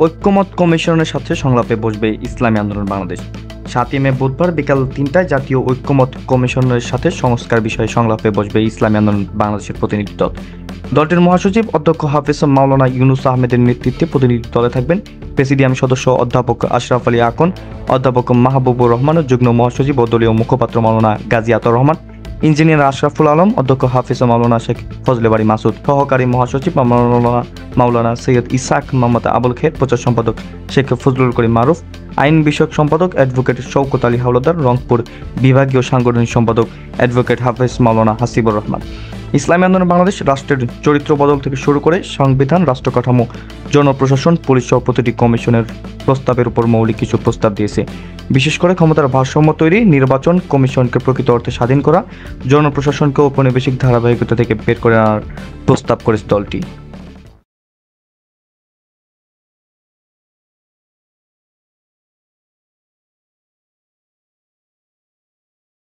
ঐক্যমত কমিশনের সাথে সংলাপে বসবে ইসলামী আন্দোলন বাংলাদেশ। 7ই মে বুধবার বিকাল 3টায় জাতীয় ঐক্যমত কমিশনের সাথে সংস্কার বিষয়ে সংলাপে বসবে ইসলামী আন্দোলন বাংলাদেশের প্রতিনিধি দল। দলটির মহাসচিব অধ্যক্ষ হাফেজ মাওলানা ইউনুস আহমেদের নেতৃত্বে প্রতিনিধি দলে থাকবেন প্রেসিডিয়াম সদস্য অধ্যাপক আশরাফ আলী আকন, অধ্যাপক মাহবুবুর রহমান, যুগ্ম মহাসচিব ও দলীয় মুখপাত্র মাওলানা গাজী আতর রহমান, ইঞ্জিনিয়ার আশরাফুল আলম, অধ্যক্ষ হাফেজ মাওলানা শেখ ফজলে বাড়ি মাসুদ, সহকারী মহাসচিব মাওলানা সৈয়দ ইসাক মোহাম্মদ আবুল খের, প্রচার সম্পাদক শেখ ফজলুল করিম মারুফ, আইন বিষয়ক সম্পাদক অ্যাডভোকেট শওকত আলী হাওলাদার, রংপুর বিভাগীয় সাংগঠনিক সম্পাদক অ্যাডভোকেট হাফেজ মাওলানা হাসিবুর রহমান। ইসলামী আন্দোলন বাংলাদেশ রাষ্ট্রের চরিত্র বদল থেকে শুরু করে সংবিধান, রাষ্ট্র কাঠামো, জনপ্রশাসন, পুলিশ সহ প্রতিটি কমিশনের প্রস্তাবের উপর মৌলিক কিছু প্রস্তাব দিয়েছে। বিশেষ করে ক্ষমতার ভারসাম্য তৈরি, নির্বাচন কমিশনকে প্রকৃত অর্থে স্বাধীন করা, জনপ্রশাসনকে ঔপনিবেশিক ধারাবাহিকতা থেকে বের করে আনার প্রস্তাব করেছে দলটি।